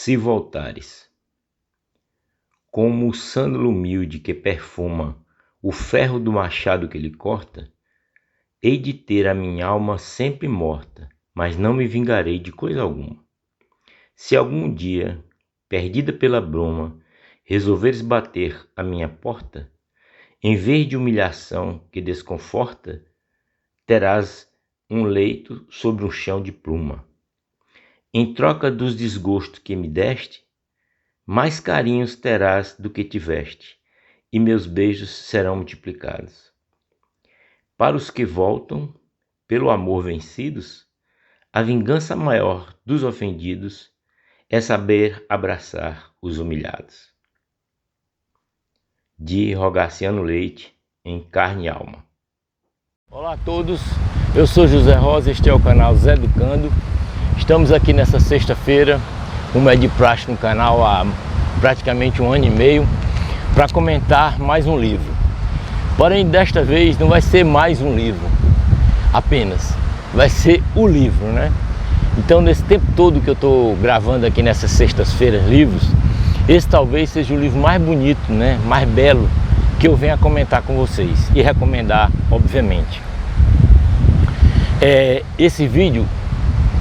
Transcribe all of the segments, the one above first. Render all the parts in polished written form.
se voltares. Como o sândalo humilde que perfuma o ferro do machado que lhe corta, hei de ter a minha alma sempre morta, mas não me vingarei de coisa alguma. Se algum dia, perdida pela bruma, resolveres bater à minha porta, em vez de humilhação que desconforta, terás um leito sobre um chão de pluma. Em troca dos desgostos que me deste, mais carinhos terás do que tiveste, e meus beijos serão multiplicados. Para os que voltam, pelo amor vencidos, a vingança maior dos ofendidos é saber abraçar os humilhados. De Rogaciano Leite, em Carne e Alma. Olá a todos, eu sou José Rosa, este é o canal Zé Educando. Estamos aqui nessa sexta-feira, como é de praxe no canal há praticamente 1 ano e meio, para comentar mais um livro. Porém, desta vez não vai ser mais um livro apenas, vai ser o livro, né? Então, nesse tempo todo que eu estou gravando aqui nessas sextas-feiras livros, esse talvez seja o livro mais bonito, né? Mais belo que eu venho a comentar com vocês e recomendar, obviamente. Esse vídeo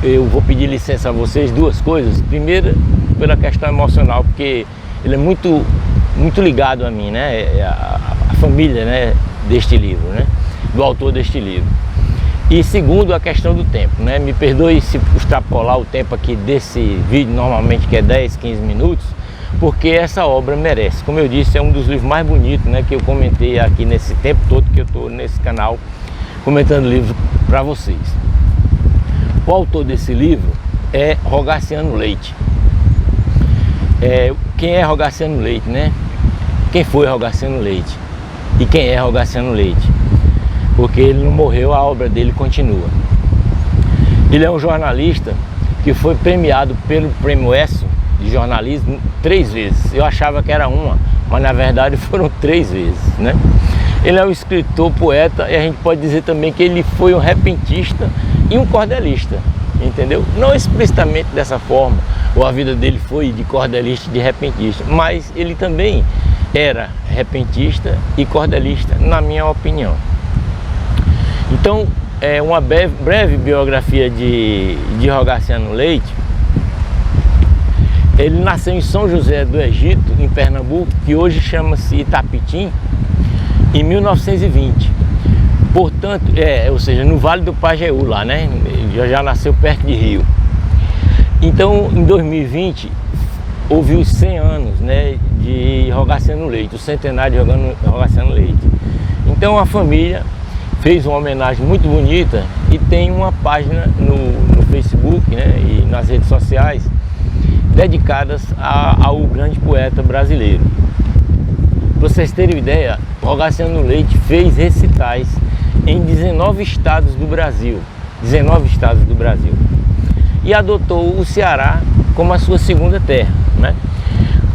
eu vou pedir licença a vocês, duas coisas. Primeiro, pela questão emocional, porque ele é muito ligado a mim, né? A família, né? Deste livro, né? Do autor deste livro. E segundo, a questão do tempo, né? Me perdoe se extrapolar o tempo aqui desse vídeo, normalmente que é 10, 15 minutos, porque essa obra merece. Como eu disse, é um dos livros mais bonitos, né? Que eu comentei aqui nesse tempo todo que eu estou nesse canal comentando livros para vocês. O autor desse livro é Rogaciano Leite. Quem é Rogaciano Leite, né? Quem foi Rogaciano Leite? E quem é Rogaciano Leite? Porque ele não morreu, a obra dele continua. Ele é um jornalista que foi premiado pelo Prêmio ESSO de jornalismo 3 vezes. Eu achava que era uma, mas na verdade foram 3 vezes, né? Ele é um escritor, poeta, e a gente pode dizer também que ele foi um repentista e um cordelista, entendeu? Não explicitamente dessa forma, ou a vida dele foi de cordelista e de repentista, mas ele também era repentista e cordelista, na minha opinião. Então, é uma breve biografia de Rogaciano Leite. Ele nasceu em São José do Egito, em Pernambuco, que hoje chama-se Itapetim, em 1920. Portanto, ou seja, no Vale do Pajeú lá, né? Ele já nasceu perto de Rio. Então, em 2020, houve os 100 anos, né, de Rogaciano Leite, o centenário de Rogaciano Leite. Então, a família fez uma homenagem muito bonita e tem uma página no Facebook, né, e nas redes sociais dedicadas ao grande poeta brasileiro. Para vocês terem ideia, Rogaciano Leite fez recitais em 19 estados do Brasil. 19 estados do Brasil. E adotou o Ceará como a sua segunda terra, né?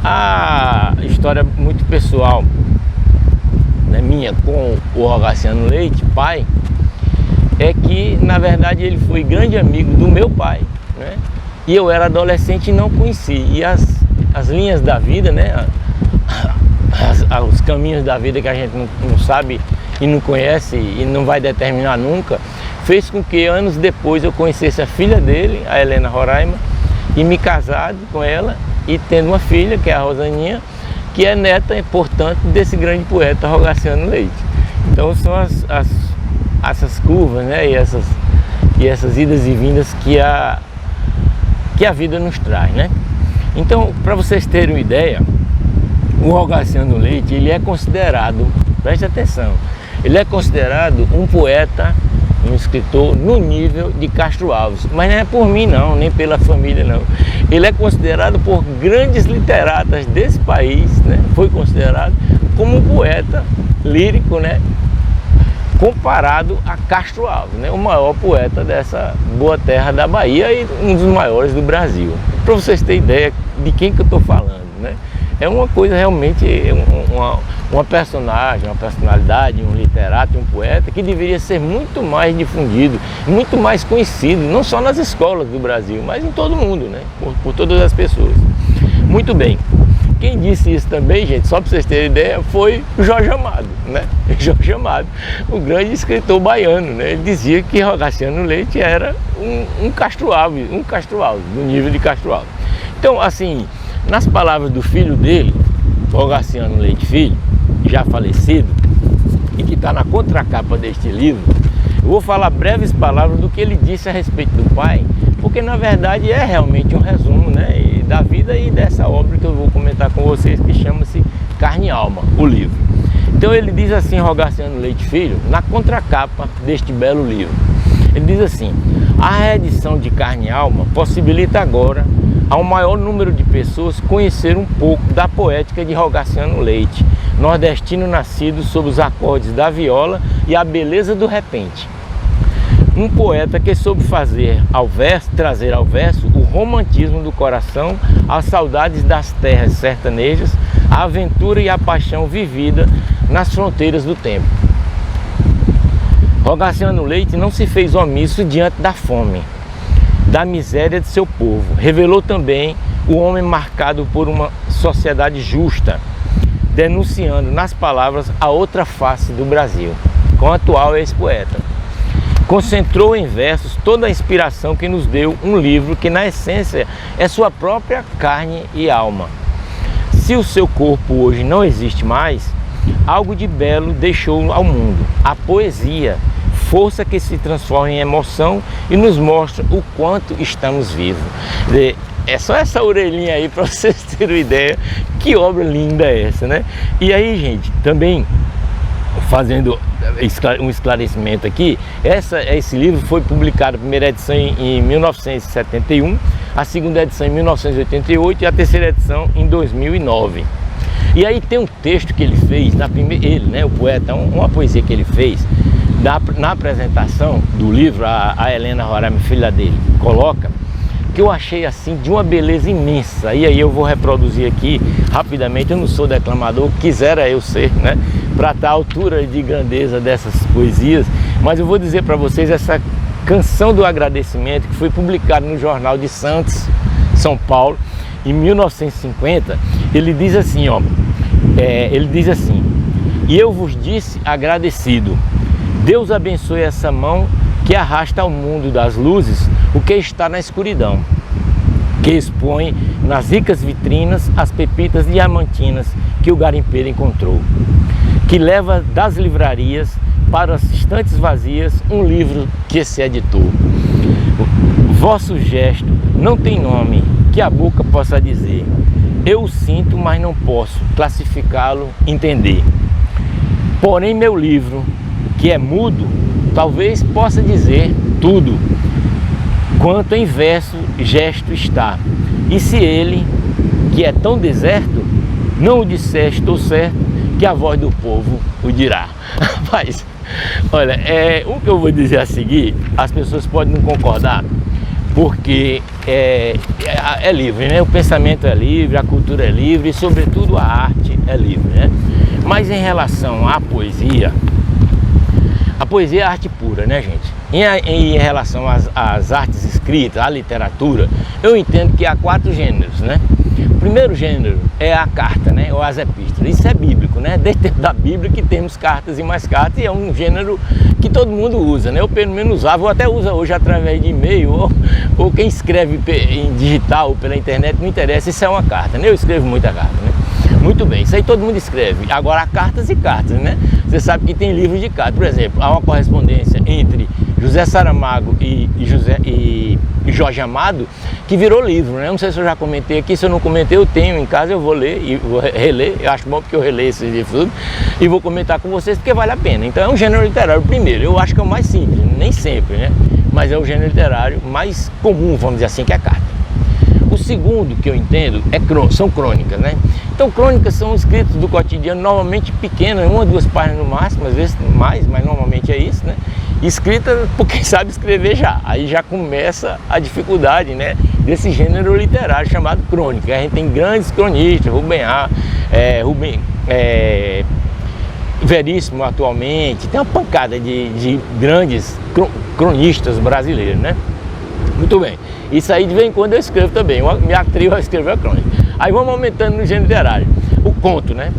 A história muito pessoal, né, minha com o Rogaciano Leite, pai, é que na verdade ele foi grande amigo do meu pai, né? E eu era adolescente e não conheci. E as linhas da vida, né? Os caminhos da vida que a gente não sabe e não conhece e não vai determinar nunca, fez com que anos depois eu conhecesse a filha dele, a Helena Roraima, e me casado com ela e tendo uma filha, que é a Rosaninha, que é neta, portanto, desse grande poeta Rogaciano Leite. Então são essas curvas, né, e essas idas e vindas que a vida nos traz, né? Então, para vocês terem uma ideia, o Rogaciano Leite, ele é considerado, preste atenção, ele é considerado um poeta, um escritor no nível de Castro Alves, mas não é por mim não, nem pela família não. Ele é considerado por grandes literatas desse país, né? Foi considerado como um poeta lírico, né? Comparado a Castro Alves, né? O maior poeta dessa boa terra da Bahia e um dos maiores do Brasil. Para vocês terem ideia de quem que eu estou falando, né? É uma coisa realmente, uma personagem, uma personalidade, um literato, um poeta que deveria ser muito mais difundido, muito mais conhecido, não só nas escolas do Brasil, mas em todo mundo, né? Por todas as pessoas. Muito bem. Quem disse isso também, gente, só para vocês terem ideia, foi o Jorge Amado, né? Jorge Amado, o grande escritor baiano, né? Ele dizia que Rogaciano Leite era um Castro Alves, do nível de Castro Alves. Então, assim, nas palavras do filho dele, Rogaciano Leite Filho, já falecido, e que está na contracapa deste livro, eu vou falar breves palavras do que ele disse a respeito do pai, porque na verdade é realmente um resumo, né, da vida e dessa obra que eu vou comentar com vocês, que chama-se Carne e Alma, o livro. Então ele diz assim, Rogaciano Leite Filho, na contracapa deste belo livro, ele diz assim: a reedição de Carne e Alma possibilita agora ao maior número de pessoas conhecer um pouco da poética de Rogaciano Leite, nordestino nascido sob os acordes da viola e a beleza do repente. Um poeta que soube trazer ao verso o romantismo do coração, as saudades das terras sertanejas, a aventura e a paixão vivida nas fronteiras do tempo. Rogaciano Leite não se fez omisso diante da fome, da miséria de seu povo. Revelou também o homem marcado por uma sociedade justa, denunciando nas palavras a outra face do Brasil. Quão atual é esse poeta. Concentrou em versos toda a inspiração que nos deu um livro que na essência é sua própria carne e alma. Se o seu corpo hoje não existe mais, algo de belo deixou ao mundo, a poesia, força que se transforma em emoção e nos mostra o quanto estamos vivos. É só essa orelhinha aí para vocês terem uma ideia que obra linda é essa, né? E aí, gente, também fazendo um esclarecimento aqui, esse livro foi publicado, a primeira edição em 1971, a segunda edição em 1988 e a terceira edição em 2009. E aí tem um texto que ele fez, o poeta, uma poesia que ele fez, na apresentação do livro, a Helena Roraima, filha dele, coloca, que eu achei assim de uma beleza imensa. E aí eu vou reproduzir aqui rapidamente. Eu não sou declamador, quisera eu ser, né, para estar à altura de grandeza dessas poesias, mas eu vou dizer para vocês essa canção do agradecimento que foi publicada no Jornal de Santos, São Paulo, em 1950. Ele diz assim, e eu vos disse agradecido, Deus abençoe essa mão que arrasta ao mundo das luzes o que está na escuridão, que expõe nas ricas vitrinas as pepitas diamantinas que o garimpeiro encontrou, que leva das livrarias para as estantes vazias um livro que se editou. Vosso gesto não tem nome que a boca possa dizer, eu o sinto, mas não posso classificá-lo, entender. Porém meu livro, que é mudo, talvez possa dizer tudo quanto em verso gesto está. E se ele, que é tão deserto, não o disser, estou certo que a voz do povo o dirá. Mas, olha, o que eu vou dizer a seguir, as pessoas podem não concordar, porque é livre, né? O pensamento é livre, a cultura é livre e, sobretudo, a arte é livre, né? Mas em relação à poesia, a poesia é arte pura, né, gente? Em relação às artes escritas, à literatura, eu entendo que há 4 gêneros, né? O primeiro gênero é a carta, né? Ou as epístolas. Isso é bíblico, né? Desde o tempo da Bíblia que temos cartas e mais cartas, e é um gênero que todo mundo usa, né? Eu pelo menos usava, ou até usa hoje através de e-mail, ou quem escreve em digital ou pela internet, não interessa, isso é uma carta, né? Eu escrevo muita carta, né? Muito bem, isso aí todo mundo escreve. Agora há cartas e cartas, né? Você sabe que tem livros de cartas. Por exemplo, há uma correspondência entre José Saramago e Jorge Amado que virou livro, né? Não sei se eu já comentei aqui, se eu não comentei eu tenho em casa, eu vou ler e vou reler. Eu acho bom porque eu releio esses livros tudo e vou comentar com vocês porque vale a pena. Então é um gênero literário, primeiro, eu acho que é o mais simples, nem sempre, né? Mas é o gênero literário mais comum, vamos dizer assim, que é a carta. O segundo que eu entendo são crônicas, né? Então crônicas são escritos do cotidiano, normalmente pequenas, 1 ou 2 páginas no máximo, às vezes mais, mas normalmente é isso, né? Escrita por quem sabe escrever já. Aí já começa a dificuldade, né, desse gênero literário chamado crônica. A gente tem grandes cronistas, Veríssimo atualmente, tem uma pancada de grandes cronistas brasileiros, né? Muito bem. Isso aí de vez em quando eu escrevo também, minha trio eu escrevo a crônica. Aí vamos aumentando no gênero literário. O conto, né?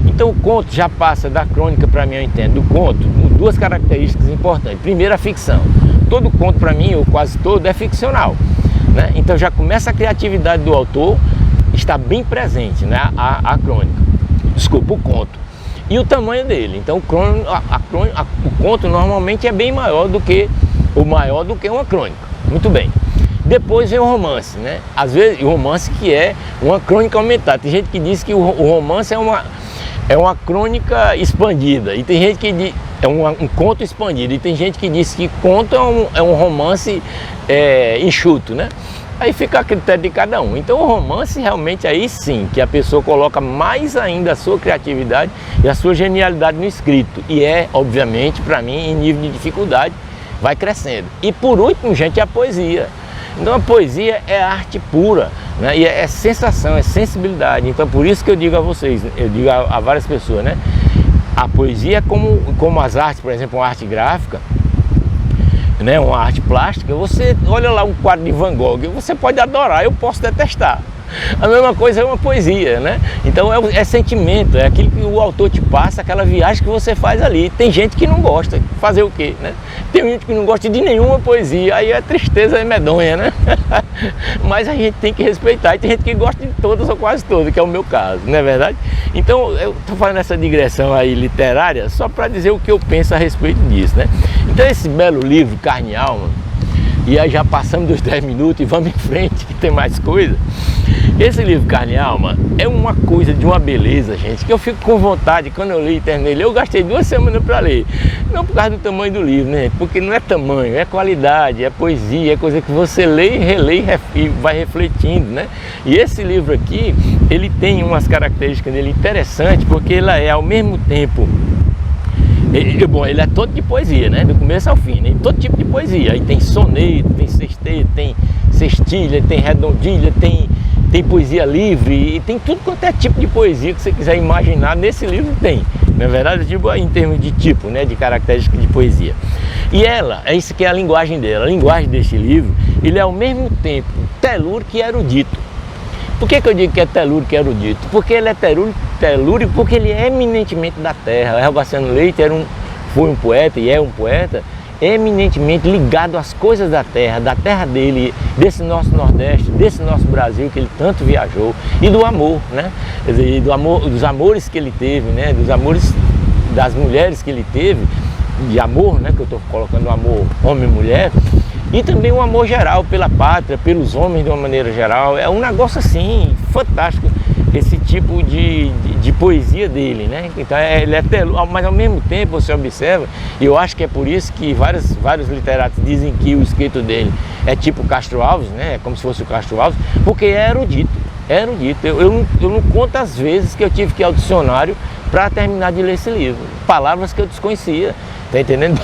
Então o conto já passa da crônica, para mim, eu entendo, do conto, duas características importantes. Primeiro, a ficção. Todo conto, para mim, ou quase todo, é ficcional, né? Então já começa a criatividade do autor, está bem presente, né? A crônica, desculpa, o conto. E o tamanho dele. Então o conto normalmente é bem maior do que uma crônica. Muito bem. Depois vem o romance, né? Às vezes o romance que é uma crônica aumentada. Tem gente que diz que o romance é uma crônica expandida. E tem gente que diz é um conto expandido. E tem gente que diz que conto é um romance enxuto, né? Aí fica a critério de cada um. Então o romance realmente aí sim, que a pessoa coloca mais ainda a sua criatividade e a sua genialidade no escrito. E obviamente, para mim, em nível de dificuldade, vai crescendo. E por último, gente, a poesia. Então a poesia é arte pura, né? E é sensação, é sensibilidade. Então por isso que eu digo a vocês, eu digo a várias pessoas, né? A poesia é como as artes, por exemplo, uma arte gráfica, né, uma arte plástica. Você olha lá um quadro de Van Gogh, você pode adorar, eu posso detestar. A mesma coisa é uma poesia, né? Então é sentimento, é aquilo que o autor te passa, aquela viagem que você faz ali. Tem gente que não gosta, fazer o quê, né? Tem gente que não gosta de nenhuma poesia, aí a tristeza é medonha, né? Mas a gente tem que respeitar, e tem gente que gosta de todas ou quase todas, que é o meu caso, não é verdade? Então eu estou fazendo essa digressão aí literária só para dizer o que eu penso a respeito disso, né? Então esse belo livro, Carne e Alma, e aí já passamos dos 10 minutos e vamos em frente, que tem mais coisa. Esse livro, Carne e Alma, é uma coisa de uma beleza, gente, que eu fico com vontade. Quando eu li e terminei, eu gastei 2 semanas para ler. Não por causa do tamanho do livro, né? Porque não é tamanho, é qualidade, é poesia, é coisa que você lê, relê e vai refletindo, né? E esse livro aqui, ele tem umas características dele interessantes, porque ele é ao mesmo tempo... Bom, ele é todo de poesia, né? Do começo ao fim, né? Todo tipo de poesia. Aí tem soneto, tem sexteto, tem cestilha, tem redondilha, tem poesia livre, e tem tudo quanto é tipo de poesia que você quiser imaginar, nesse livro tem. Na verdade, eu digo em termos de tipo, né? De característica de poesia. E é isso que é a linguagem dela. A linguagem desse livro, ele é ao mesmo tempo telúrico e erudito. Por que eu digo que é telúrico e erudito? Porque ele é telúrico porque ele é eminentemente da terra. Herval Graciliano Leite foi um poeta e é um poeta eminentemente ligado às coisas da terra dele, desse nosso Nordeste, desse nosso Brasil que ele tanto viajou, e do amor, né? Quer dizer, dos amores que ele teve, né? Dos amores das mulheres que ele teve, de amor, né? Que eu estou colocando o amor homem e mulher. E também o amor geral pela pátria, pelos homens de uma maneira geral. É um negócio assim, fantástico, esse tipo de poesia dele, né? Então ele é telúrico, mas ao mesmo tempo você observa, e eu acho que é por isso que vários literatos dizem que o escrito dele é tipo Castro Alves, né? É como se fosse o Castro Alves, porque é erudito. É erudito. Eu não conto as vezes que eu tive que ir ao dicionário para terminar de ler esse livro. Palavras que eu desconhecia. Tá entendendo?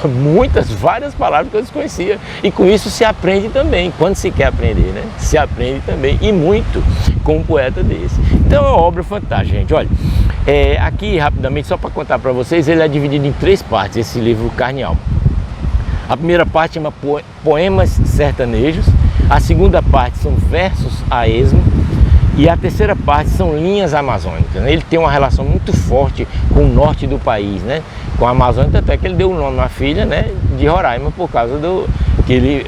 Várias palavras que eu desconhecia. E com isso se aprende também, quando se quer aprender, né? Se aprende também, e muito, com um poeta desse. Então é uma obra fantástica, gente. Olha, aqui rapidamente, só para contar para vocês, ele é dividido em 3 partes, esse livro Carne e Alma. A primeira parte chama Poemas Sertanejos, a segunda parte são versos a esmo, e a terceira parte são linhas amazônicas. Ele tem uma relação muito forte com o norte do país, né? Com a Amazônia, até que ele deu o nome à filha, né, de Roraima, por causa do que ele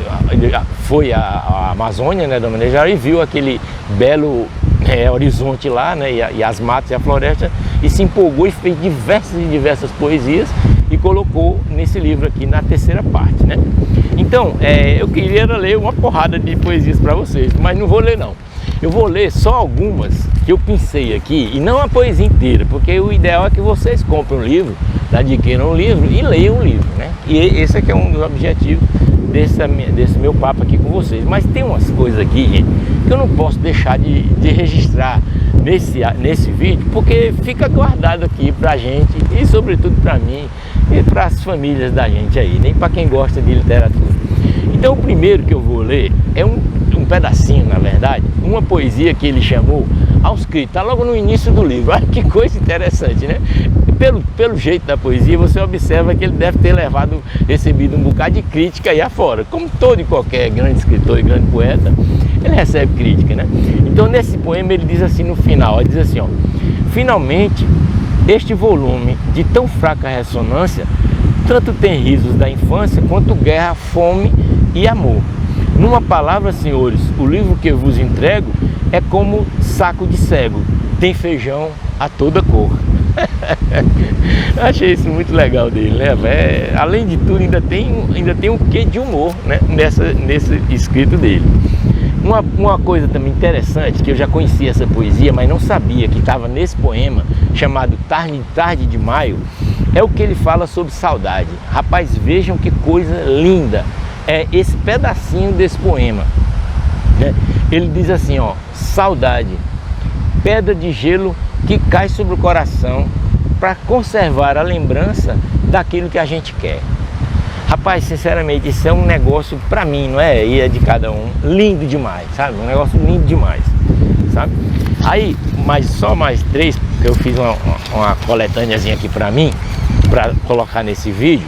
foi à Amazônia, né, da maneira geral, e viu aquele belo horizonte lá, né, e as matas e a floresta, e se empolgou e fez diversas poesias e colocou nesse livro aqui na terceira parte, né? Então, eu queria ler uma porrada de poesias para vocês, mas não vou ler não. Eu vou ler só algumas que eu pensei aqui, e não a poesia inteira, porque o ideal é que vocês comprem um livro, adquiram um livro e leiam o livro, né? E esse aqui é um dos objetivos desse meu papo aqui com vocês. Mas tem umas coisas aqui, gente, que eu não posso deixar de registrar nesse vídeo, porque fica guardado aqui pra gente, e sobretudo pra mim e para as famílias da gente aí, nem para quem gosta de literatura. Então o primeiro que eu vou ler é um pedacinho, na verdade, uma poesia que ele chamou Aos Críticos, está logo no início do livro. Olha que coisa interessante, né? Pelo jeito da poesia, você observa que ele deve ter recebido um bocado de crítica aí afora, como todo e qualquer grande escritor e grande poeta. ele recebe crítica, né? Então nesse poema ele diz assim no final, ele diz assim, ó: finalmente este volume de tão fraca ressonância tanto tem risos da infância quanto guerra, fome e amor. Numa palavra, senhores, o livro que eu vos entrego é como saco de cego, tem feijão a toda cor. Achei isso muito legal dele, né? Além de tudo, ainda tem um quê de humor, né? Nesse escrito dele. Uma coisa também interessante, que eu já conhecia essa poesia, mas não sabia que estava nesse poema, chamado Tarde de Maio, é o que ele fala sobre saudade. Rapaz, vejam que coisa linda é esse pedacinho desse poema, né? Ele diz assim, ó: saudade, pedra de gelo que cai sobre o coração para conservar a lembrança daquilo que a gente quer. Rapaz, sinceramente, isso é um negócio pra mim, não é? E é de cada um, lindo demais, sabe? Um negócio lindo demais, sabe? Aí, só mais 3, porque eu fiz uma coletâneazinha aqui pra mim, pra colocar nesse vídeo.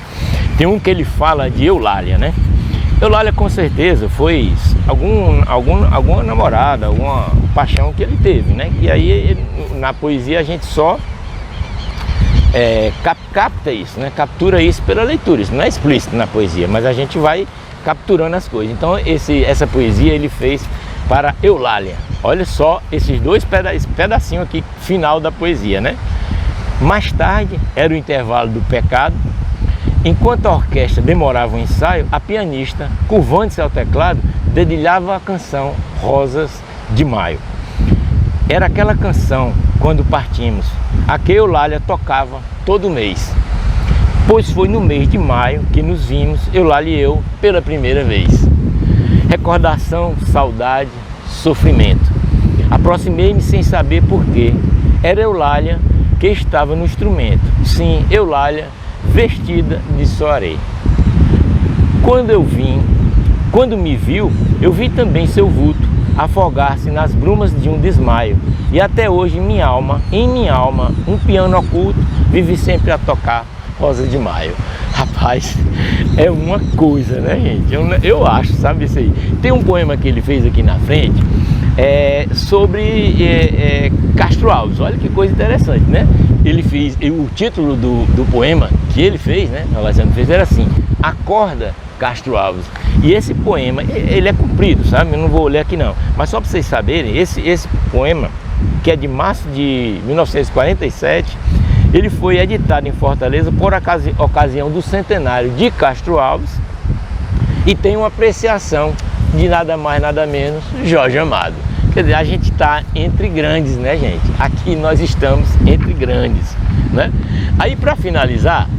Tem um que ele fala de Eulália, né? Eulália com certeza foi alguma namorada, alguma paixão que ele teve, né? E aí na poesia a gente só capta isso, né? Captura isso pela leitura. Isso não é explícito na poesia, mas a gente vai capturando as coisas. Então essa poesia ele fez para Eulália. Olha só esses dois pedacinhos aqui, final da poesia, né? Mais tarde era o intervalo do pecado. Enquanto a orquestra demorava o ensaio, a pianista, curvando-se ao teclado, dedilhava a canção Rosas de Maio. Era aquela canção, quando partimos, a que Eulália tocava todo mês. Pois foi no mês de maio que nos vimos, Eulália e eu, pela primeira vez. Recordação, saudade, sofrimento. Aproximei-me sem saber porquê. Era Eulália que estava no instrumento. Sim, Eulália, vestida de soaré. Quando me viu, eu vi também seu vulto afogar-se nas brumas de um desmaio. E até hoje em minha alma, um piano oculto vive sempre a tocar Rosa de Maio. Rapaz, é uma coisa, né, gente? Eu acho, sabe isso aí? Tem um poema que ele fez aqui na frente sobre Castro Alves. Olha que coisa interessante, né? Ele fez, o título do poema que ele fez, né, Alessandro fez, era assim: Acorda, Castro Alves. E esse poema, ele é comprido, sabe? Eu não vou ler aqui não, mas só para vocês saberem, esse poema, que é de março de 1947, ele foi editado em Fortaleza por ocasião do centenário de Castro Alves e tem uma apreciação de nada mais, nada menos, Jorge Amado. Quer dizer, a gente está entre grandes, né, gente? Aqui nós estamos entre grandes, né? Aí, para finalizar,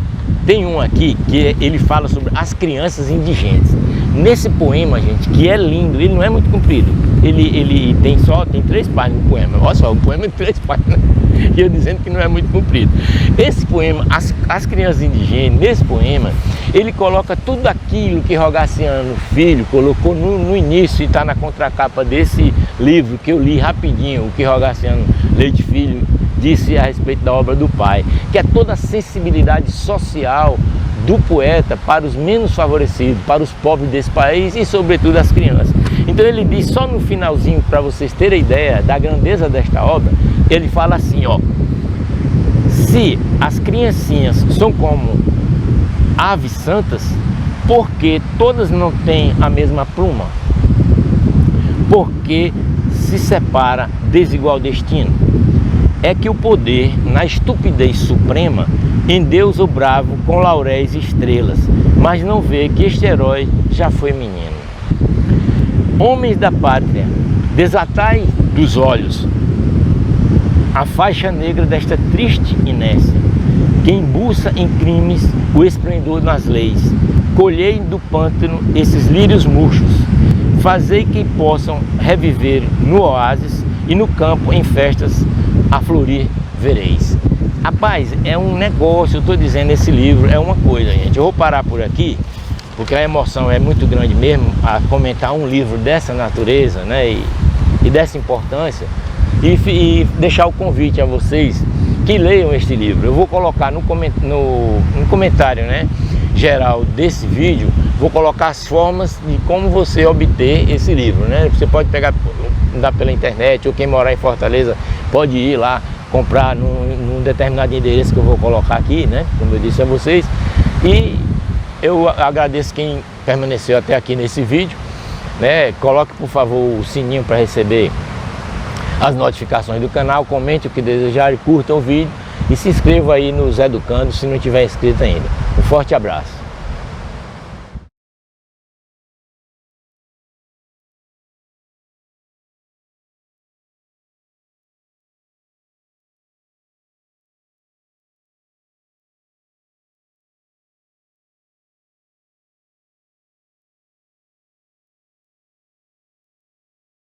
tem um aqui que ele fala sobre as crianças indigentes. Nesse poema, gente, que é lindo, ele não é muito comprido. Ele tem 3 páginas no poema. Olha só, o poema tem 3 páginas. E eu dizendo que não é muito comprido. Esse poema, as crianças indigentes, nesse poema, ele coloca tudo aquilo que Rogaciano Filho colocou no início e está na contracapa desse livro que eu li rapidinho, o que Rogaciano Leite Filho disse a respeito da obra do pai, que é toda a sensibilidade social do poeta para os menos favorecidos, para os pobres desse país e sobretudo as crianças. Então ele diz, só no finalzinho, para vocês terem ideia da grandeza desta obra, ele fala assim, ó: se as criancinhas são como aves santas, porque todas não têm a mesma pluma? Porque se separa desigual destino? É que o poder, na estupidez suprema, endeusa o bravo com lauréis e estrelas, mas não vê que este herói já foi menino. Homens da pátria, desatai dos olhos a faixa negra desta triste inércia, que embuça em crimes o esplendor nas leis. Colhei do pântano esses lírios murchos, fazei que possam reviver no oásis e no campo em festas a florir vereis. Rapaz, é um negócio, eu estou dizendo, esse livro é uma coisa, gente. Eu vou parar por aqui, porque a emoção é muito grande mesmo a comentar um livro dessa natureza, né, e dessa importância, e deixar o convite a vocês que leiam este livro. Eu vou colocar no comentário, né, geral desse vídeo, vou colocar as formas de como você obter esse livro, né? Você pode pegar pela internet, ou quem morar em Fortaleza pode ir lá comprar num determinado endereço que eu vou colocar aqui, né? Como eu disse a vocês. E eu agradeço quem permaneceu até aqui nesse vídeo, né? Coloque por favor o sininho para receber as notificações do canal, comente o que desejar, curta o vídeo e se inscreva aí no Zé Educando se não tiver inscrito ainda. Um forte abraço.